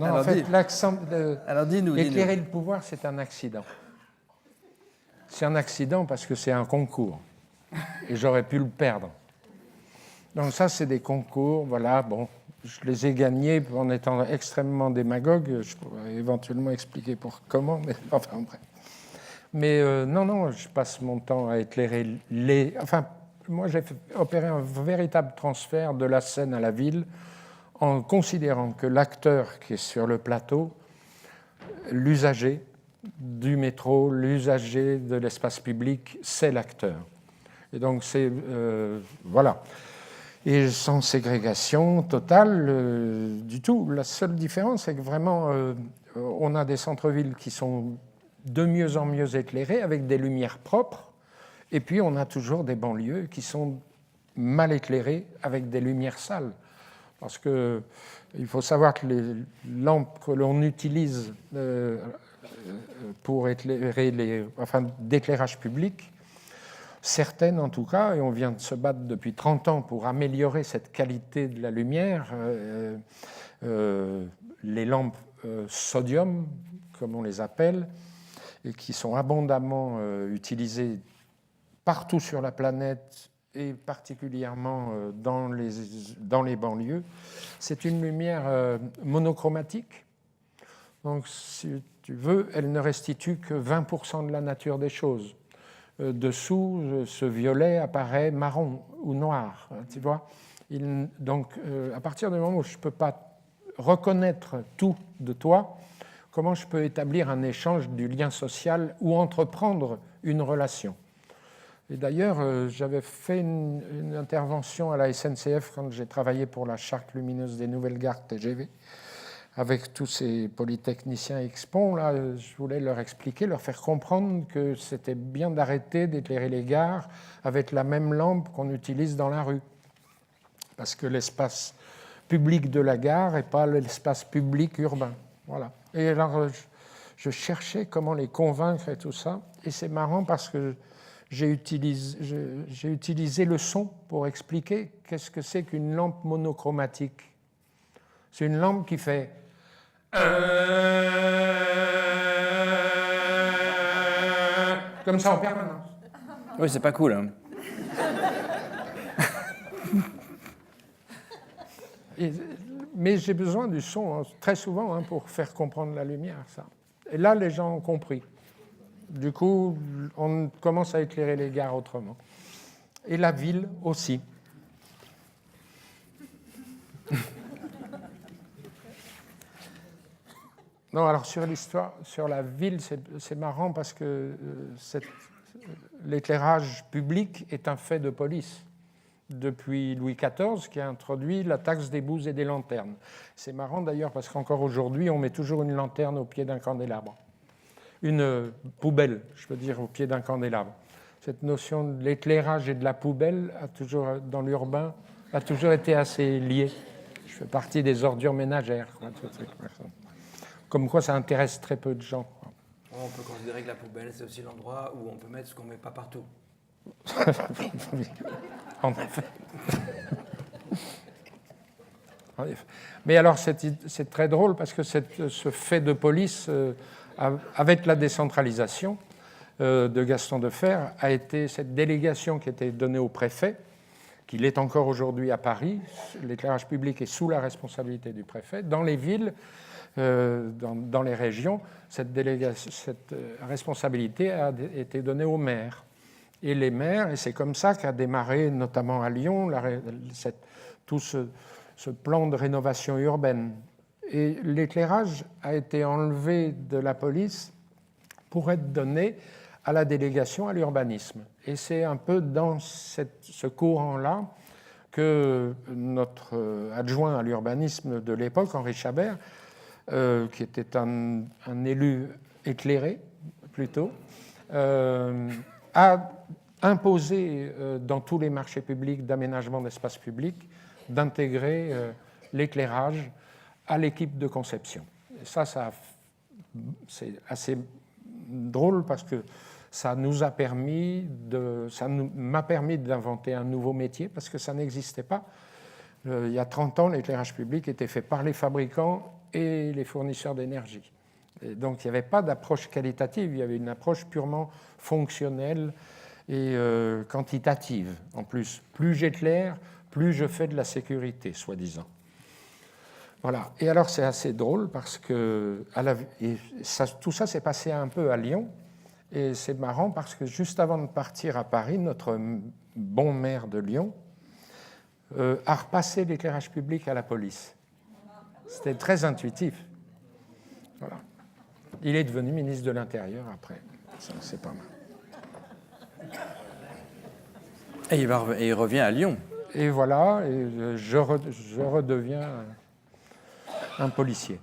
alors, en fait, l'accent... Alors, dis-nous. Éclairer le pouvoir, c'est un accident. C'est un accident parce que c'est un concours. Et j'aurais pu le perdre. Donc ça, c'est des concours, voilà, bon... Je les ai gagnés en étant extrêmement démagogue. Je pourrais éventuellement expliquer comment, mais enfin bref. Mais non, je passe mon temps à éclairer les... Enfin, moi, j'ai opéré un véritable transfert de la scène à la ville en considérant que l'acteur qui est sur le plateau, l'usager du métro, l'usager de l'espace public, c'est l'acteur. Et donc, c'est... voilà. Et sans ségrégation totale du tout. La seule différence, c'est que vraiment, on a des centres-villes qui sont de mieux en mieux éclairés, avec des lumières propres, et puis on a toujours des banlieues qui sont mal éclairées, avec des lumières sales. Parce qu'il faut savoir que les lampes que l'on utilise pour éclairer d'éclairage public, certaines en tout cas, et on vient de se battre depuis 30 ans pour améliorer cette qualité de la lumière, les lampes sodium, comme on les appelle, et qui sont abondamment utilisées partout sur la planète et particulièrement dans les banlieues, c'est une lumière monochromatique. Donc, si tu veux, elle ne restitue que 20% de la nature des choses. Dessous, ce violet apparaît marron ou noir, tu vois. Donc, à partir du moment où je ne peux pas reconnaître tout de toi, comment je peux établir un échange du lien social ou entreprendre une relation? Et d'ailleurs, j'avais fait une intervention à la SNCF quand j'ai travaillé pour la charte lumineuse des nouvelles gares TGV, avec tous ces polytechniciens ex-pont, là, je voulais leur expliquer, leur faire comprendre que c'était bien d'arrêter d'éclairer les gares avec la même lampe qu'on utilise dans la rue. Parce que l'espace public de la gare n'est pas l'espace public urbain. Voilà. Et alors, je cherchais comment les convaincre et tout ça. Et c'est marrant parce que j'ai utilisé le son pour expliquer qu'est-ce que c'est qu'une lampe monochromatique. C'est une lampe qui fait... comme ça en permanence. Oui, c'est pas cool. Hein. Et mais j'ai besoin du son, très souvent, pour faire comprendre la lumière, ça. Et là, les gens ont compris. Du coup, on commence à éclairer les gares autrement. Et la ville aussi. Non, alors sur l'histoire, sur la ville, c'est marrant parce que l'éclairage public est un fait de police depuis Louis XIV qui a introduit la taxe des boues et des lanternes. C'est marrant d'ailleurs parce qu'encore aujourd'hui, on met toujours une lanterne au pied d'un candélabre. Une poubelle, je veux dire, au pied d'un candélabre. Cette notion de l'éclairage et de la poubelle, dans l'urbain, a toujours été assez liée. Je fais partie des ordures ménagères. Comme quoi, ça intéresse très peu de gens. On peut considérer que la poubelle, c'est aussi l'endroit où on peut mettre ce qu'on ne met pas partout. En effet. En effet. Mais alors, c'est très drôle parce que ce fait de police, avec la décentralisation de Gaston Defferre, a été cette délégation qui était donnée au préfet, qu'il est encore aujourd'hui à Paris. L'éclairage public est sous la responsabilité du préfet. Dans les villes, dans les régions, cette responsabilité a été donnée aux maires. Et les maires, et c'est comme ça qu'a démarré, notamment à Lyon, tout ce plan de rénovation urbaine. Et l'éclairage a été enlevé de la police pour être donné à la délégation à l'urbanisme. Et c'est un peu dans ce courant-là que notre adjoint à l'urbanisme de l'époque, Henri Chabert, qui était un élu éclairé plutôt, a imposé dans tous les marchés publics d'aménagement d'espace public d'intégrer l'éclairage à l'équipe de conception. Et ça c'est assez drôle parce que ça m'a permis d'inventer un nouveau métier parce que ça n'existait pas. Il y a 30 ans, l'éclairage public était fait par les fabricants et les fournisseurs d'énergie. Et donc il n'y avait pas d'approche qualitative, il y avait une approche purement fonctionnelle et quantitative. En plus j'éclaire, plus je fais de la sécurité, soi-disant. Voilà. Et alors c'est assez drôle parce que tout ça s'est passé un peu à Lyon. Et c'est marrant parce que juste avant de partir à Paris, notre bon maire de Lyon a repassé l'éclairage public à la police. C'était très intuitif. Voilà. Il est devenu ministre de l'Intérieur après. Ça, c'est pas mal. Et il revient à Lyon. Et voilà, et je redeviens un policier.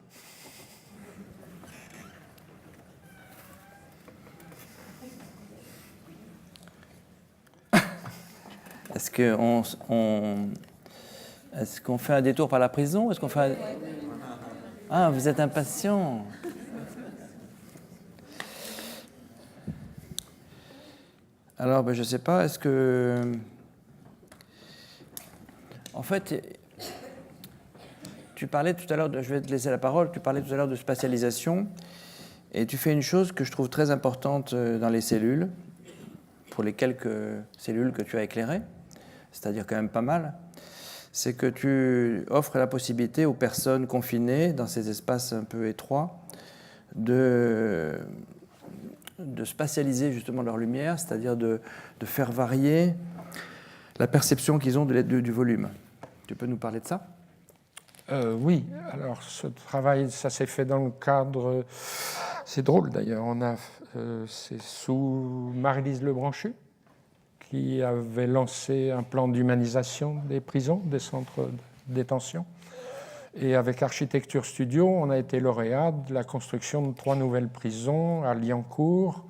Est-ce qu'on fait un détour par la prison? Est-ce qu'on fait Ah, vous êtes impatient. Alors, je ne sais pas, est-ce que... En fait, tu parlais tout à l'heure, je vais te laisser la parole, tu parlais tout à l'heure de spatialisation, et tu fais une chose que je trouve très importante dans les cellules, pour les quelques cellules que tu as éclairées, c'est-à-dire quand même pas mal, c'est que tu offres la possibilité aux personnes confinées dans ces espaces un peu étroits de spatialiser justement leur lumière, c'est-à-dire de faire varier la perception qu'ils ont du volume. Tu peux nous parler de ça ? Oui, alors ce travail, ça s'est fait dans le cadre... C'est drôle d'ailleurs, c'est sous Marie-Lise Lebranchu, qui avait lancé un plan d'humanisation des prisons, des centres de détention. Et avec Architecture Studio, on a été lauréat de la construction de 3 nouvelles prisons à Liancourt,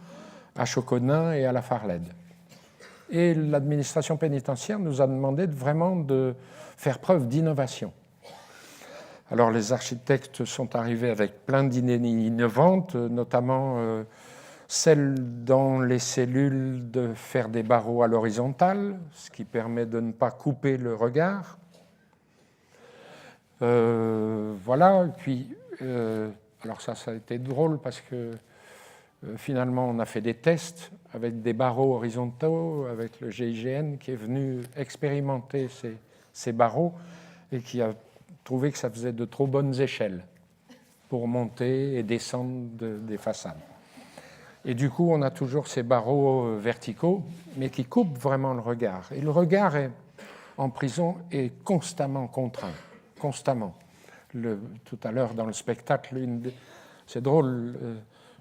à Choconin et à La Farlède. Et l'administration pénitentiaire nous a demandé vraiment de faire preuve d'innovation. Alors les architectes sont arrivés avec plein d'idées innovantes, notamment celle dans les cellules de faire des barreaux à l'horizontale, ce qui permet de ne pas couper le regard. Voilà, et puis, alors ça a été drôle parce que finalement on a fait des tests avec des barreaux horizontaux, avec le GIGN qui est venu expérimenter ces barreaux et qui a trouvé que ça faisait de trop bonnes échelles pour monter et descendre des façades. Et du coup, on a toujours ces barreaux verticaux, mais qui coupent vraiment le regard. Et le regard en prison est constamment contraint, constamment. Tout à l'heure, dans le spectacle, c'est drôle,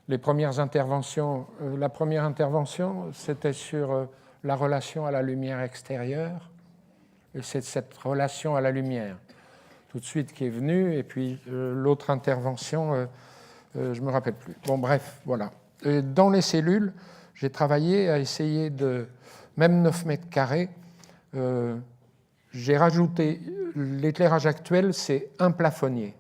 les premières interventions, la première intervention, c'était sur la relation à la lumière extérieure, et c'est cette relation à la lumière, tout de suite, qui est venue, et puis l'autre intervention, je ne me rappelle plus. Bon, bref, voilà. Et dans les cellules, j'ai travaillé à essayer de, même 9 mètres carrés, j'ai rajouté, l'éclairage actuel, c'est un plafonnier.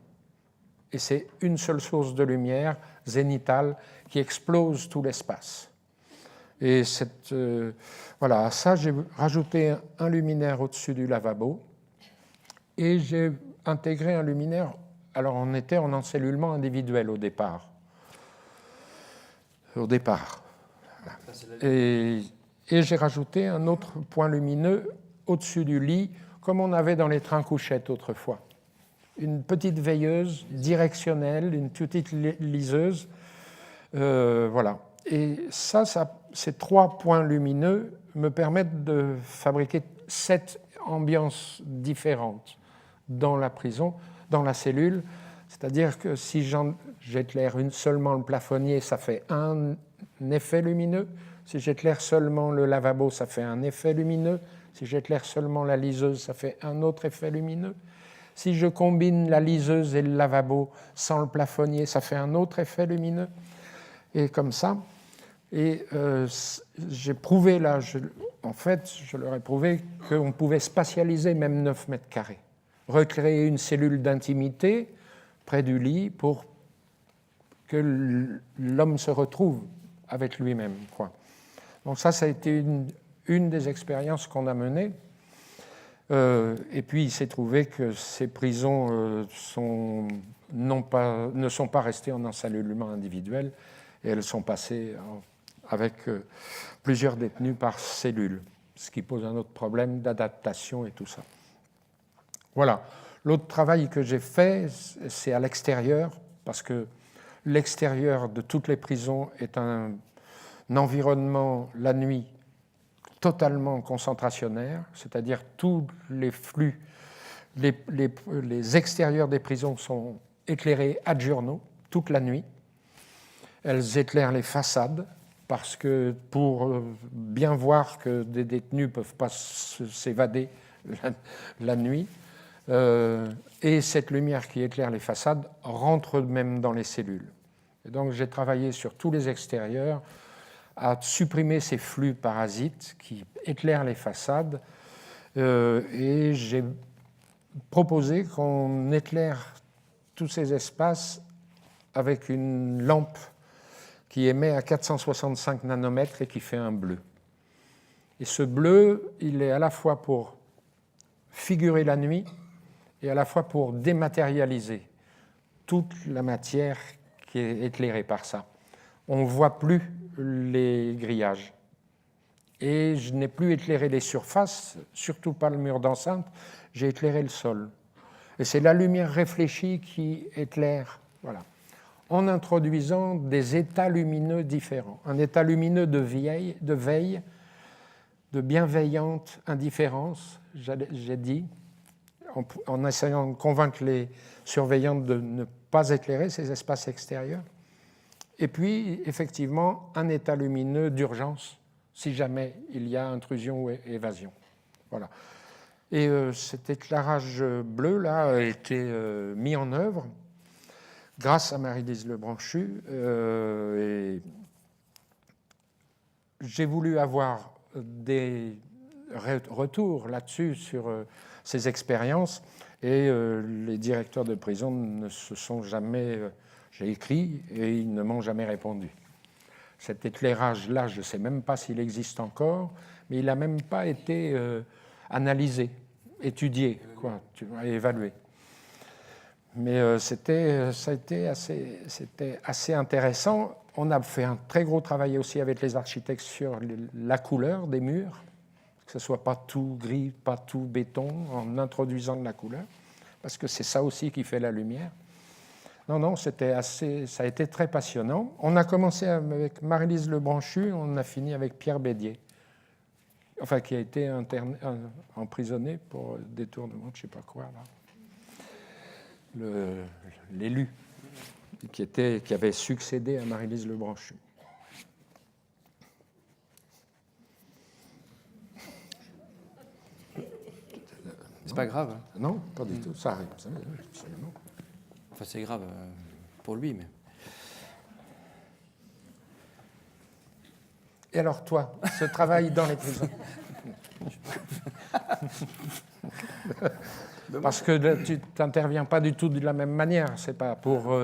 Et c'est une seule source de lumière zénitale qui explose tout l'espace. Et voilà, à ça, j'ai rajouté un luminaire au-dessus du lavabo et j'ai intégré un luminaire. Alors, on était en encellulement individuel au départ. Voilà. Et j'ai rajouté un autre point lumineux au-dessus du lit, comme on avait dans les trains couchettes autrefois. Une petite veilleuse directionnelle, une petite liseuse. Voilà. Et ces 3 points lumineux me permettent de fabriquer 7 ambiances différentes dans la prison, dans la cellule. C'est-à-dire que si j'éclaire seulement le plafonnier, ça fait un effet lumineux. Si j'éclaire seulement le lavabo, ça fait un effet lumineux. Si j'éclaire seulement la liseuse, ça fait un autre effet lumineux. Si je combine la liseuse et le lavabo sans le plafonnier, ça fait un autre effet lumineux. Et comme ça. Et j'ai prouvé là, en fait, je leur ai prouvé qu'on pouvait spatialiser même 9 mètres carrés. Recréer une cellule d'intimité près du lit pour que l'homme se retrouve avec lui-même, quoi. Donc ça a été une des expériences qu'on a menées. Et puis il s'est trouvé que ces prisons ne sont pas restées en encellulement individuel et elles sont passées avec plusieurs détenus par cellule, ce qui pose un autre problème d'adaptation et tout ça. Voilà. L'autre travail que j'ai fait, c'est à l'extérieur, parce que l'extérieur de toutes les prisons est un environnement, la nuit, totalement concentrationnaire, c'est-à-dire tous les flux, les extérieurs des prisons sont éclairés ad journo, toute la nuit. Elles éclairent les façades, parce que pour bien voir que des détenus ne peuvent pas s'évader la nuit, et cette lumière qui éclaire les façades rentre même dans les cellules. Et donc j'ai travaillé sur tous les extérieurs à supprimer ces flux parasites qui éclairent les façades, et j'ai proposé qu'on éclaire tous ces espaces avec une lampe qui émet à 465 nanomètres et qui fait un bleu. Et ce bleu, il est à la fois pour figurer la nuit et à la fois pour dématérialiser toute la matière qui est éclairée par ça. On ne voit plus les grillages. Et je n'ai plus éclairé les surfaces, surtout pas le mur d'enceinte, j'ai éclairé le sol. Et c'est la lumière réfléchie qui éclaire, voilà, en introduisant des états lumineux différents. Un état lumineux de veille, de bienveillante indifférence, j'ai dit, en essayant de convaincre les surveillantes de ne pas éclairer ces espaces extérieurs. Et puis, effectivement, un état lumineux d'urgence, si jamais il y a intrusion ou évasion. Voilà. Et cet éclairage bleu-là a été mis en œuvre grâce à Marie-Lise Lebranchu. Et j'ai voulu avoir des retours là-dessus sur ces expériences, et les directeurs de prison ne se sont jamais... j'ai écrit et ils ne m'ont jamais répondu. Cet éclairage-là, je ne sais même pas s'il existe encore, mais il n'a même pas été analysé, étudié, quoi, évalué. Mais c'était assez intéressant. On a fait un très gros travail aussi avec les architectes sur la couleur des murs, que ce ne soit pas tout gris, pas tout béton, en introduisant de la couleur. parce que c'est ça aussi qui fait la lumière. Non, ça a été très passionnant. On a commencé avec Marie-Lise Lebranchu, on a fini avec Pierre Bédier, enfin qui a été emprisonné pour détournement de je ne sais pas quoi, là. L'élu qui avait succédé à Marie-Lise Lebranchu. C'est pas grave. Non, pas du tout. Ça arrive. Absolument. Enfin, c'est grave pour lui, mais... Et alors, toi, ce travail dans les prisons? Parce que tu n'interviens pas du tout de la même manière. C'est pas pour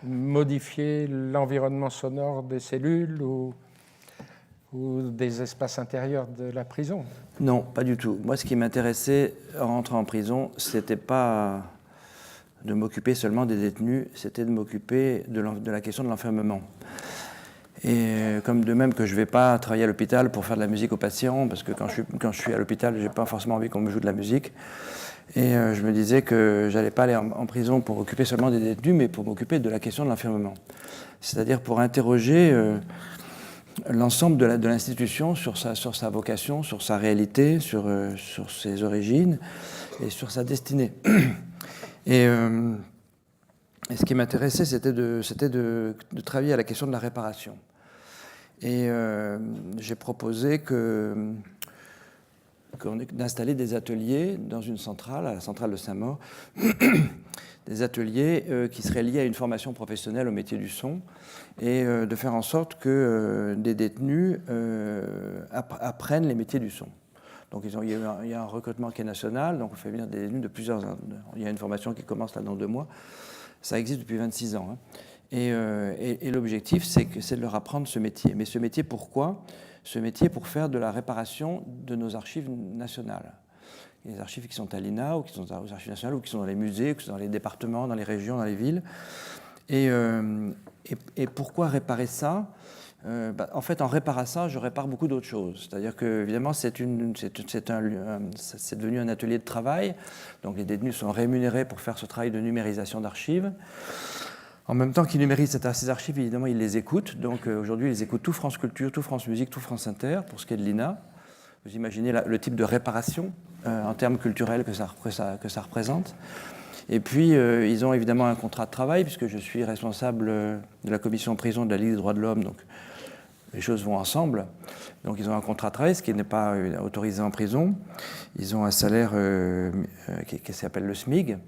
modifier l'environnement sonore des cellules ou des espaces intérieurs de la prison. Non, pas du tout. Moi, ce qui m'intéressait en rentrant en prison, c'était pas de m'occuper seulement des détenus, c'était de m'occuper de la question de l'enfermement. Et comme de même que je ne vais pas travailler à l'hôpital pour faire de la musique aux patients, parce que quand je suis à l'hôpital, je n'ai pas forcément envie qu'on me joue de la musique. Et je me disais que je n'allais pas aller en prison pour occuper seulement des détenus, mais pour m'occuper de la question de l'enfermement. C'est-à-dire pour interroger l'ensemble de l'institution sur sa vocation, sur sa réalité, sur ses origines et sur sa destinée. Et ce qui m'intéressait, c'était de travailler à la question de la réparation. Et j'ai proposé d'installer des ateliers dans une centrale, à la centrale de Saint-Maur, des ateliers qui seraient liés à une formation professionnelle au métier du son, et de faire en sorte que des détenus apprennent les métiers du son. Donc il y a un recrutement qui est national, donc on fait venir des détenus de plusieurs ans. Il y a une formation qui commence là dans 2 mois. Ça existe depuis 26 ans. Hein. Et l'objectif, c'est de leur apprendre ce métier. Mais ce métier, pourquoi? Ce métier pour faire de la réparation de nos archives nationales. Les archives qui sont à l'INA, ou qui sont aux archives nationales, ou qui sont dans les musées, ou qui sont dans les départements, dans les régions, dans les villes. Et pourquoi réparer ça? En fait, en réparant ça, je répare beaucoup d'autres choses. C'est-à-dire que, évidemment, c'est devenu un atelier de travail. Donc, les détenus sont rémunérés pour faire ce travail de numérisation d'archives. En même temps qu'ils numérisent ces archives, évidemment, ils les écoutent. Donc, aujourd'hui, ils écoutent tout France Culture, tout France Musique, tout France Inter, pour ce qui est de l'INA. Vous imaginez le type de réparation en termes culturels que ça représente. Et puis, ils ont évidemment un contrat de travail, puisque je suis responsable de la commission prison de la Ligue des droits de l'homme, donc les choses vont ensemble. Donc, ils ont un contrat de travail, ce qui n'est pas autorisé en prison. Ils ont un salaire qui s'appelle le SMIG.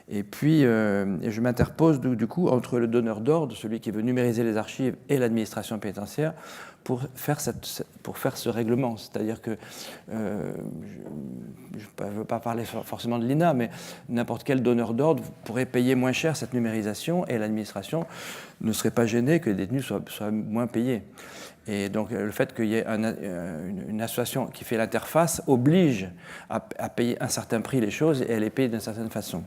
Et puis, je m'interpose du coup entre le donneur d'ordre, celui qui veut numériser les archives, et l'administration pénitentiaire pour faire ce règlement. C'est-à-dire que, je ne veux pas parler forcément de l'INA, mais n'importe quel donneur d'ordre pourrait payer moins cher cette numérisation, et l'administration ne serait pas gênée que les détenus soient moins payés. Et donc le fait qu'il y ait une association qui fait l'interface oblige à payer un certain prix les choses, et elle les paye d'une certaine façon.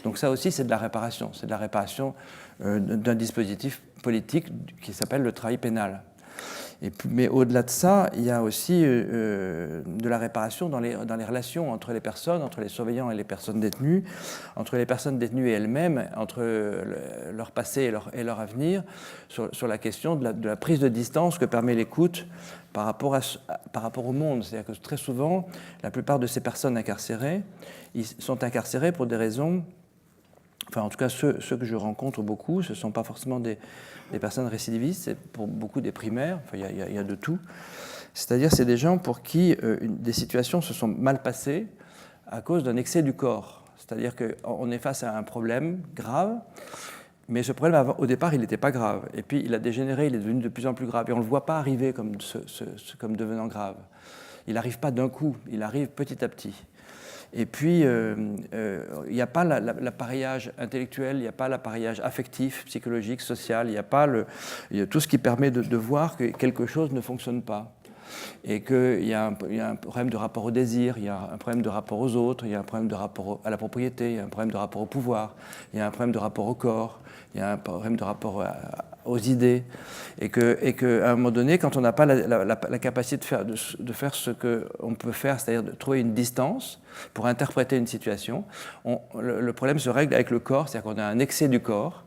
Donc ça aussi, c'est de la réparation. C'est de la réparation d'un dispositif politique qui s'appelle le travail pénal. Mais au-delà de ça, il y a aussi de la réparation dans les relations entre les personnes, entre les surveillants et les personnes détenues, entre les personnes détenues et elles-mêmes, entre leur passé et leur avenir, sur la question de la prise de distance que permet l'écoute par rapport au monde. C'est-à-dire que très souvent, la plupart de ces personnes incarcérées, ils sont incarcérés pour des raisons... Enfin, en tout cas, ceux que je rencontre beaucoup, ce ne sont pas forcément des personnes récidivistes, c'est pour beaucoup des primaires, enfin, il y a de tout. C'est-à-dire, c'est des gens pour qui des situations se sont mal passées à cause d'un excès du corps. C'est-à-dire qu'on est face à un problème grave, mais ce problème, au départ, il n'était pas grave. Et puis, il a dégénéré, il est devenu de plus en plus grave. Et on ne le voit pas arriver comme devenant grave. Il n'arrive pas d'un coup, il arrive petit à petit. Et puis, il n'y a pas l'appareillage intellectuel, il n'y a pas l'appareillage affectif, psychologique, social, il n'y a pas tout ce qui permet de voir que quelque chose ne fonctionne pas. et qu'il y a un problème de rapport au désir, il y a un problème de rapport aux autres, il y a un problème de rapport à la propriété, il y a un problème de rapport au pouvoir, il y a un problème de rapport au corps, il y a un problème de rapport aux idées, et qu'à un moment donné, quand on n'a pas la capacité de faire ce qu'on peut faire, c'est-à-dire de trouver une distance pour interpréter une situation, le problème se règle avec le corps, c'est-à-dire qu'on a un excès du corps,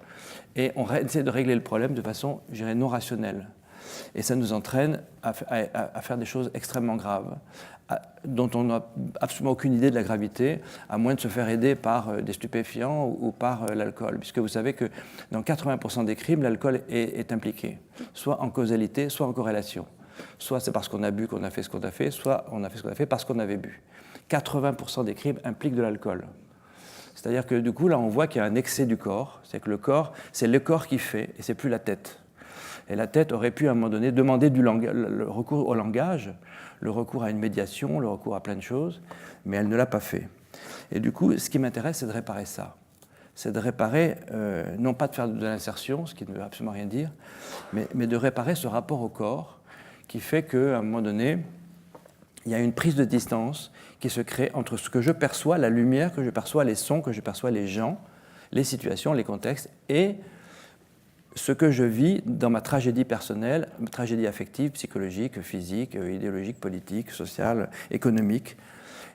et on essaie de régler le problème de façon, je dirais, non rationnelle. Et ça nous entraîne à faire des choses extrêmement graves, dont on n'a absolument aucune idée de la gravité, à moins de se faire aider par des stupéfiants ou par l'alcool. Puisque vous savez que dans 80% des crimes, l'alcool est impliqué, soit en causalité, soit en corrélation. Soit c'est parce qu'on a bu qu'on a fait ce qu'on a fait, soit on a fait ce qu'on a fait parce qu'on avait bu. 80% des crimes impliquent de l'alcool. C'est-à-dire que du coup, là, on voit qu'il y a un excès du corps. C'est que le corps qui fait, et c'est plus la tête. Et la tête aurait pu, à un moment donné, demander le recours au langage, le recours à une médiation, le recours à plein de choses, mais elle ne l'a pas fait. Et du coup, ce qui m'intéresse, c'est de réparer ça. C'est de réparer, non pas de faire de l'insertion, ce qui ne veut absolument rien dire, mais de réparer ce rapport au corps qui fait qu'à un moment donné, il y a une prise de distance qui se crée entre ce que je perçois, la lumière que je perçois, les sons que je perçois, les gens, les situations, les contextes, et ce que je vis dans ma tragédie personnelle, ma tragédie affective, psychologique, physique, idéologique, politique, sociale, économique,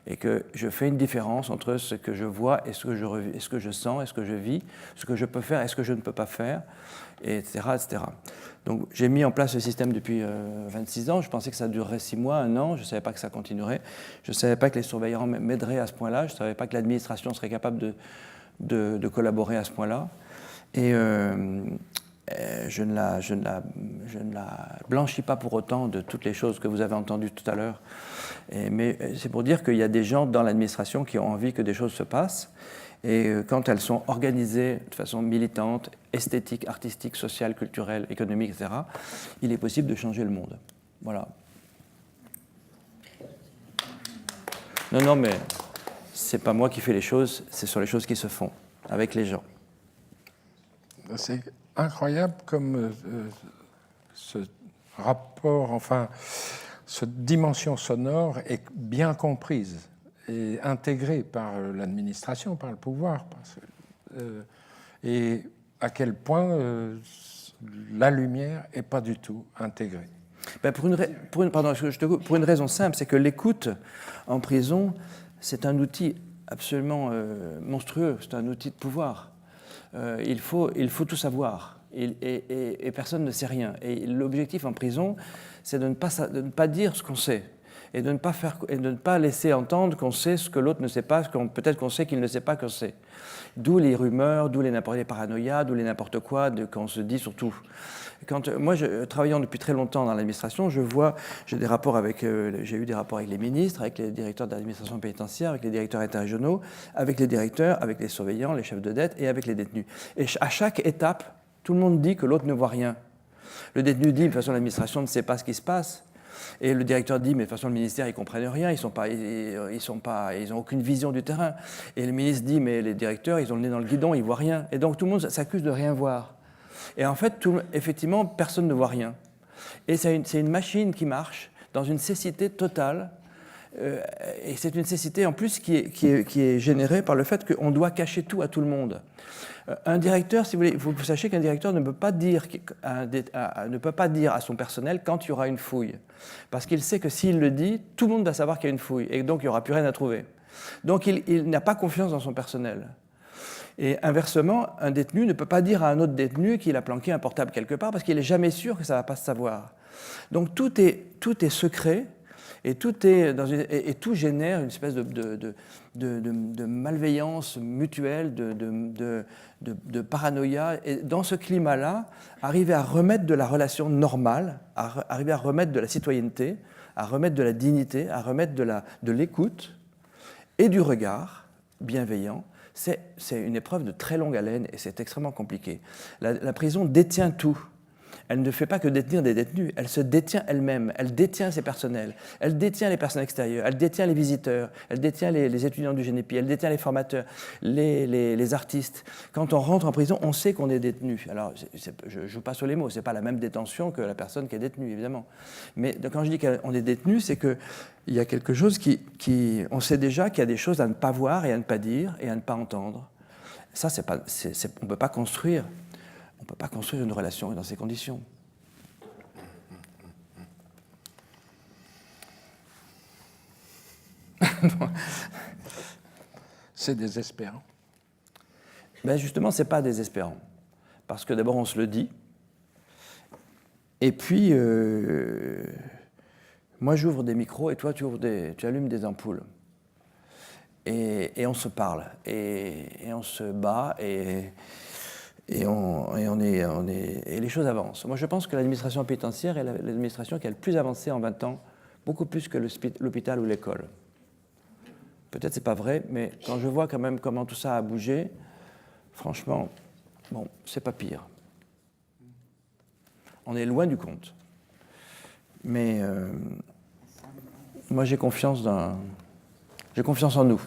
et que je fais une différence entre ce que je vois et ce que je revis, et ce que je sens et ce que je vis, ce que je peux faire et ce que je ne peux pas faire, etc., etc. Donc j'ai mis en place ce système depuis 26 ans. Je pensais que ça durerait 6 mois, 1 an. Je ne savais pas que ça continuerait. Je ne savais pas que les surveillants m'aideraient à ce point-là. Je ne savais pas que l'administration serait capable de collaborer à ce point-là. Et je ne la blanchis pas pour autant de toutes les choses que vous avez entendues tout à l'heure. Mais c'est pour dire qu'il y a des gens dans l'administration qui ont envie que des choses se passent. Et quand elles sont organisées de façon militante, esthétique, artistique, sociale, culturelle, économique, etc., il est possible de changer le monde. Voilà. Non, mais c'est pas moi qui fais les choses, c'est sur les choses qui se font, avec les gens. C'est incroyable comme ce rapport, enfin, cette dimension sonore est bien comprise et intégrée par l'administration, par le pouvoir. Et à quel point la lumière n'est pas du tout intégrée. Ben pour une raison simple, c'est que l'écoute en prison, c'est un outil absolument monstrueux, c'est un outil de pouvoir. Il faut tout savoir et personne ne sait rien. Et l'objectif en prison, c'est de ne pas dire ce qu'on sait et de ne pas laisser entendre qu'on sait ce que l'autre ne sait pas, peut-être qu'on sait qu'il ne sait pas qu'on sait. D'où les rumeurs, d'où les paranoïas, d'où les n'importe quoi qu'on se dit sur tout. Moi, travaillant depuis très longtemps dans l'administration, j'ai eu des rapports avec les ministres, avec les directeurs d'administration pénitentiaire, avec les directeurs interrégionaux, avec les directeurs, avec les surveillants, les chefs de dette et avec les détenus. Et à chaque étape, tout le monde dit que l'autre ne voit rien. Le détenu dit, de toute façon, l'administration ne sait pas ce qui se passe. Et le directeur dit, mais de toute façon, le ministère, ils ne comprennent rien, ils n'ont aucune vision du terrain. Et le ministre dit, mais les directeurs, ils ont le nez dans le guidon, ils ne voient rien. Et donc, tout le monde s'accuse de rien voir. Et en fait, effectivement, personne ne voit rien. Et c'est une machine qui marche dans une cécité totale. Et c'est une cécité, en plus, qui est générée par le fait qu'on doit cacher tout à tout le monde. Un directeur, si vous voulez, vous sachez qu'un directeur ne peut pas dire à son personnel quand il y aura une fouille. Parce qu'il sait que s'il le dit, tout le monde va savoir qu'il y a une fouille. Et donc, il n'y aura plus rien à trouver. Donc, il n'a pas confiance dans son personnel. Et inversement, un détenu ne peut pas dire à un autre détenu qu'il a planqué un portable quelque part parce qu'il n'est jamais sûr que ça ne va pas se savoir. Donc, tout est secret. Et tout génère une espèce de malveillance mutuelle, de paranoïa. Et dans ce climat-là, arriver à remettre de la relation normale, arriver à remettre de la citoyenneté, à remettre de la dignité, à remettre de l'écoute et du regard bienveillant, c'est une épreuve de très longue haleine et c'est extrêmement compliqué. La prison détient tout. elle ne fait pas que détenir des détenus, elle se détient elle-même, elle détient ses personnels, elle détient les personnes extérieures, elle détient les visiteurs, elle détient les étudiants du GNEPI, elle détient les formateurs, les artistes. Quand on rentre en prison, on sait qu'on est détenu. Alors, je ne joue pas sur les mots, ce n'est pas la même détention que la personne qui est détenue, évidemment. Mais quand je dis qu'on est détenu, c'est qu'il y a quelque chose on sait déjà qu'il y a des choses à ne pas voir et à ne pas dire et à ne pas entendre. Ça, on ne peut pas construire. On ne peut pas construire une relation dans ces conditions. C'est désespérant. Ben justement, ce n'est pas désespérant. Parce que d'abord, on se le dit. Et puis, moi, j'ouvre des micros et toi, tu allumes des ampoules. Et on se parle. Et on se bat. Et les choses avancent. Moi, je pense que l'administration pénitentiaire est l'administration qui a le plus avancé en 20 ans, beaucoup plus que l'hôpital ou l'école. Peut-être c'est pas vrai, mais quand je vois quand même comment tout ça a bougé, franchement, bon, c'est pas pire. On est loin du compte. Mais moi, j'ai confiance en nous.